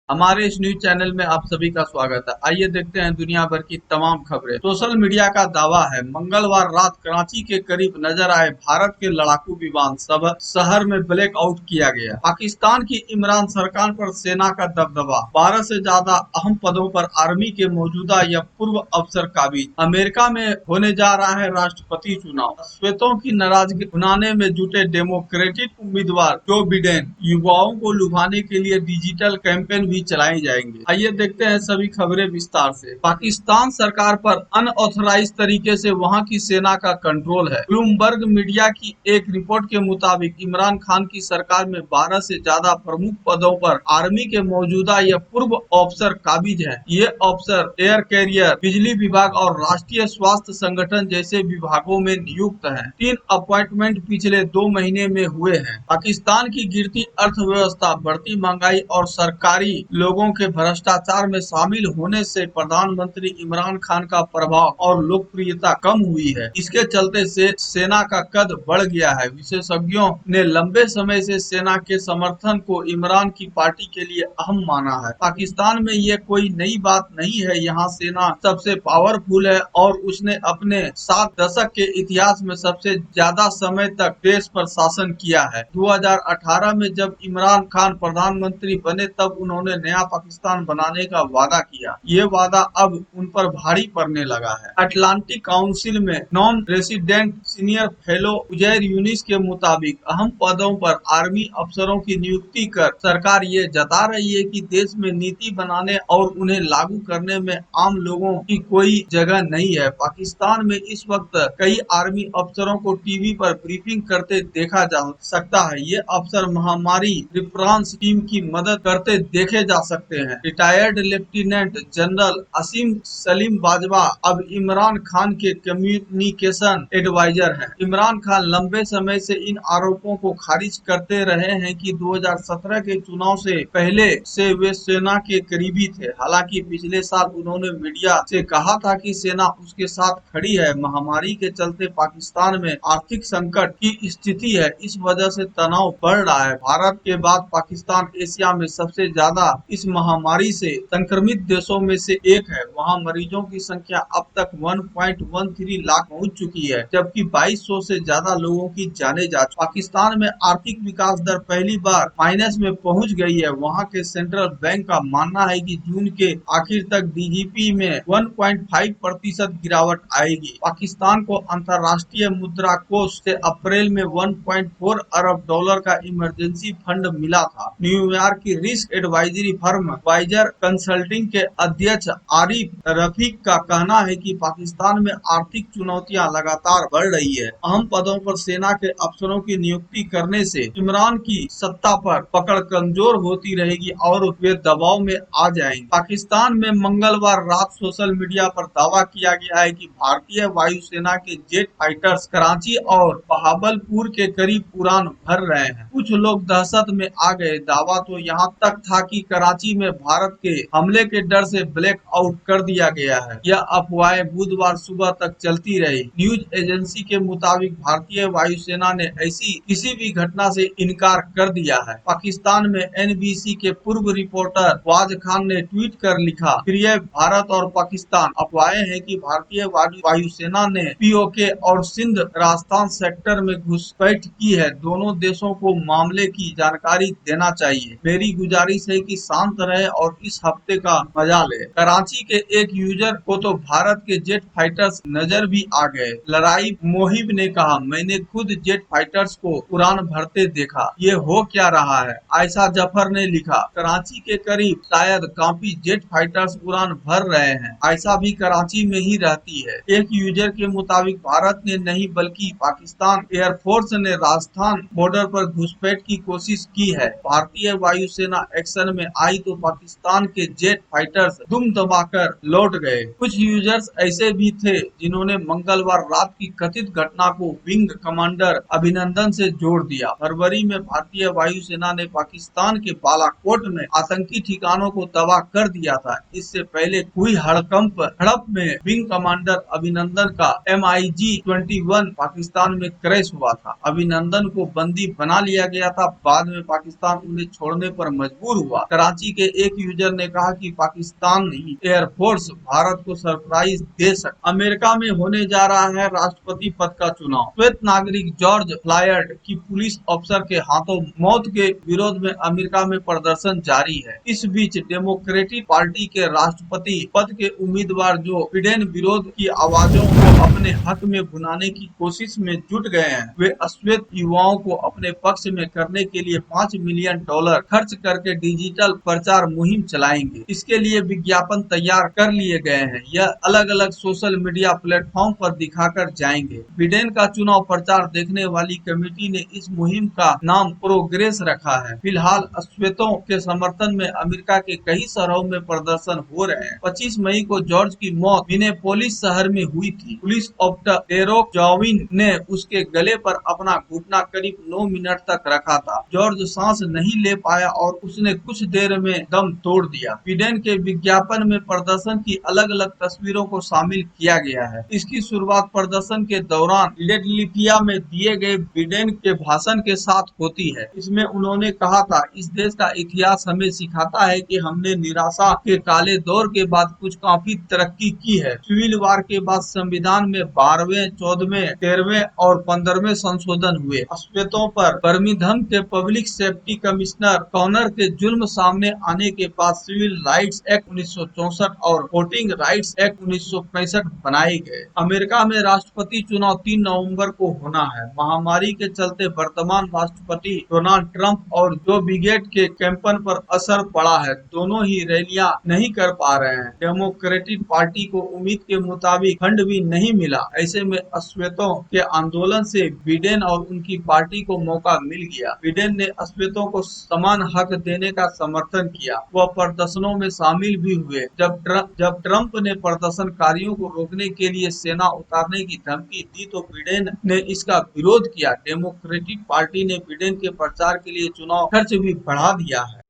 हमारे इस news channel में आप सभी का स्वागत है। आइए देखते हैं दुनिया भर की तमाम खबरें। सोशल मीडिया का दावा है मंगलवार रात कराची के करीब नजर आए भारत के लड़ाकू विमान सब शहर में ब्लैक आउट किया गया। पाकिस्तान की इमरान सरकार पर सेना का दबदबा, 12 से ज्यादा अहम पदों पर आर्मी के मौजूदा या पूर्व अफसर काबिज। अमेरिका में होने जा रहा है राष्ट्रपति चुनाव, श्वेतों की नाराजगी भुनाने में जुटे डेमोक्रेटिक उम्मीदवार जो बिडेन। युवाओं को लुभाने के लिए डिजिटल कैंपेन भी चलाए जाएंगे। आइए देखते हैं सभी खबरें विस्तार से। पाकिस्तान सरकार पर अनऑथराइज तरीके से वहां की सेना का कंट्रोल है। ब्लूमबर्ग मीडिया की एक रिपोर्ट के मुताबिक इमरान खान की सरकार में 12 से ज्यादा प्रमुख पदों पर आर्मी के मौजूदा या पूर्व अफसर काबिज हैं। ये अफसर एयर कैरियर, बिजली विभाग और राष्ट्रीय स्वास्थ्य संगठन जैसे विभागों में नियुक्त हैं। 3 अपॉइंटमेंट पिछले 2 महीने में हुए हैं। पाकिस्तान की गिरती अर्थव्यवस्था, बढ़ती महंगाई और सरकारी लोगों के भ्रष्टाचार में शामिल होने से प्रधानमंत्री इमरान खान का प्रभाव और लोकप्रियता कम हुई है। इसके चलते से सेना का कद बढ़ गया है। विशेषज्ञों ने लंबे समय से सेना के समर्थन को इमरान की पार्टी के लिए अहम माना है। पाकिस्तान में ये कोई नई बात नहीं है। यहाँ सेना सबसे पावरफुल है और उसने अपने 7 दशक के इतिहास में सबसे ज्यादा समय तक देश पर शासन किया है। 2018 में जब इमरान खान प्रधानमंत्री बने तब उन्होंने नया पाकिस्तान बनाने का वादा किया। ये वादा अब उन पर भारी पड़ने लगा है। अटलांटिक काउंसिल में non resident senior fellow Uzair Younis के मुताबिक अहम पदों पर आर्मी अफसरों की नियुक्ति कर सरकार ये जता रही है कि देश में नीति बनाने और उन्हें लागू करने में आम लोगों की कोई जगह नहीं है। पाकिस्तान में इस वक्त कई आर्मी अफसरों को टीवी पर ब्रीफिंग करते देखा जा सकता है। ये अफसर महामारी रिस्पांस टीम की मदद करते देखे जा सकते हैं। रिटायर्ड लेफ्टिनेंट जनरल असीम सलीम बाजवा अब इमरान खान के कम्युनिकेशन एडवाइजर हैं। इमरान खान लंबे समय से इन आरोपों को खारिज करते रहे हैं कि 2017 के चुनाव से पहले से वे सेना के करीबी थे। हालांकि पिछले साल उन्होंने मीडिया से कहा था कि सेना उसके साथ खड़ी है। महामारी के चलते पाकिस्तान में आर्थिक संकट की स्थिति है, इस वजह से तनाव बढ़ रहा है। भारत के बाद पाकिस्तान एशिया में सबसे ज्यादा इस महामारी से संक्रमित देशों में से एक है। वहां मरीजों की संख्या अब तक 1.13 लाख पहुंच चुकी है, जबकि 2200 से ज्यादा लोगों की जाने जा चुकी। पाकिस्तान में आर्थिक विकास दर पहली बार माइनस में पहुंच गई है। वहां के सेंट्रल बैंक का मानना है कि जून के आखिर तक डीजीपी में 1.5% गिरावट आएगी। पाकिस्तान को अंतर्राष्ट्रीय मुद्रा कोष से अप्रैल में 1.4 अरब डॉलर का इमरजेंसी फंड मिला था। न्यूयॉर्क की risk advisory firm Vizier Consulting के अध्यक्ष आरिफ रफीक का कहना है कि पाकिस्तान में आर्थिक चुनौतियां लगातार बढ़ रही है। अहम पदों पर सेना के अफसरों की नियुक्ति करने से इमरान की सत्ता पर पकड़ कमजोर होती रहेगी और वे दबाव में आ जाएंगे। पाकिस्तान में मंगलवार रात सोशल मीडिया पर दावा किया गया है कि भारतीय वायुसेना के जेट फाइटर्स कराची और बहावलपुर के करीब उड़ान भर रहे हैं। कुछ लोग दहशत में आ गए। दावा तो यहाँ तक था कि कराची में भारत के हमले के डर से ब्लैक आउट कर दिया गया है। यह अफवाहें बुधवार सुबह तक चलती रही। न्यूज एजेंसी के मुताबिक भारतीय वायुसेना ने ऐसी किसी भी घटना से इनकार कर दिया है। पाकिस्तान में एनबीसी के पूर्व रिपोर्टर वाज खान ने ट्वीट कर लिखा, प्रिय भारत और पाकिस्तान, अफवाहें हैं कि भारतीय वायुसेना ने पीओके और सिंध राजस्थान सेक्टर में घुसपैठ की है। दोनों देशों को मामले की जानकारी देना चाहिए। मेरी गुजारिश है कि शांत रहे और इस हफ्ते का मजा ले। कराची के एक यूजर को तो भारत के जेट फाइटर्स नजर भी आ गए। लड़ाई मोहिब ने कहा, मैंने खुद जेट फाइटर्स को उड़ान भरते देखा। ये हो क्या रहा है। आयशा जफर ने लिखा, कराची के करीब शायद काफी जेट फाइटर्स उड़ान भर रहे हैं। आयशा भी कराची में ही रहती है। एक यूजर के मुताबिक भारत ने नहीं बल्कि पाकिस्तान एयरफोर्स ने राजस्थान बॉर्डर पर घुसपैठ की कोशिश की है। भारतीय वायुसेना एक्शन में आई तो पाकिस्तान के जेट फाइटर्स दुम दबाकर लौट गए। कुछ यूजर्स ऐसे भी थे जिन्होंने मंगलवार रात की कथित घटना को विंग कमांडर अभिनंदन से जोड़ दिया। फरवरी में भारतीय वायुसेना ने पाकिस्तान के बालाकोट में आतंकी ठिकानों को तबाह कर दिया था। इससे पहले हुई हड़प में विंग कमांडर अभिनंदन का MiG-21 पाकिस्तान में क्रैश हुआ था। अभिनंदन को बंदी बना लिया गया था। बाद में पाकिस्तान उन्हें छोड़ने पर मजबूर हुआ। कराची के एक यूजर ने कहा कि पाकिस्तानी एयरफोर्स भारत को सरप्राइज दे सकता। अमेरिका में होने जा रहा है राष्ट्रपति पद का चुनाव। श्वेत नागरिक जॉर्ज फ्लॉयड की पुलिस अफसर के हाथों मौत के विरोध में अमेरिका में प्रदर्शन जारी है। इस बीच डेमोक्रेटिक पार्टी के राष्ट्रपति पद के उम्मीदवार जो बिडेन विरोध की आवाजों को अपने हक में भुनाने की कोशिश में जुट गए हैं, वे अश्वेत युवाओं को अपने पक्ष में करने के लिए $5 मिलियन खर्च करके डिजिटल प्रचार मुहिम चलाएंगे। इसके लिए विज्ञापन तैयार कर लिए गए हैं। यह अलग अलग सोशल मीडिया प्लेटफॉर्म पर दिखाकर जाएंगे। बिडेन का चुनाव प्रचार देखने वाली कमेटी ने इस मुहिम का नाम प्रोग्रेस रखा है। फिलहाल अश्वेतों के समर्थन में अमेरिका के कई शहरों में प्रदर्शन हो रहे हैं। 25 मई को जॉर्ज की मौत मिनेपोलिस शहर में हुई थी। पुलिस ऑफिसर डेरेक जॉविन ने उसके गले पर अपना घुटना करीब 9 मिनट तक रखा था। जॉर्ज सांस नहीं ले पाया और उसने कुछ देर में दम तोड़ दिया। बिडेन के विज्ञापन में प्रदर्शन की अलग अलग तस्वीरों को शामिल किया गया है। इसकी शुरुआत प्रदर्शन के दौरान फिलाडेल्फिया में दिए गए बिडेन के भाषण के साथ होती है। इसमें उन्होंने कहा था, इस देश का इतिहास हमें सिखाता है कि हमने निराशा के काले दौर के बाद कुछ काफी तरक्की की है। सिविल वार के बाद संविधान में 12वें, 14वें, 13वें और 15वें संशोधन हुए। अश्वेतों पर बर्मिंघम के पब्लिक सेफ्टी कमिश्नर कॉनर के जुल्म सामने आने के बाद सिविल राइट्स एक्ट 1964 और वोटिंग राइट्स एक्ट 1965 बनाए गए। अमेरिका में राष्ट्रपति चुनाव 3 नवंबर को होना है। महामारी के चलते वर्तमान राष्ट्रपति डोनाल्ड ट्रंप और जो बिडेन के कैंपेन पर असर पड़ा है। दोनों ही रैलियां नहीं कर पा रहे हैं। डेमोक्रेटिक पार्टी को उम्मीद के मुताबिक फंड भी नहीं मिला। ऐसे में अश्वेतों के आंदोलन से बिडेन और उनकी पार्टी को मौका मिल गया। बिडेन ने अश्वेतों को समान हक देने का समर्थन किया। वह प्रदर्शनों में शामिल भी हुए। जब ट्रंप ने प्रदर्शनकारियों को रोकने के लिए सेना उतारने की धमकी दी तो बिडेन ने इसका विरोध किया। डेमोक्रेटिक पार्टी ने बिडेन के प्रचार के लिए चुनाव खर्च भी बढ़ा दिया है।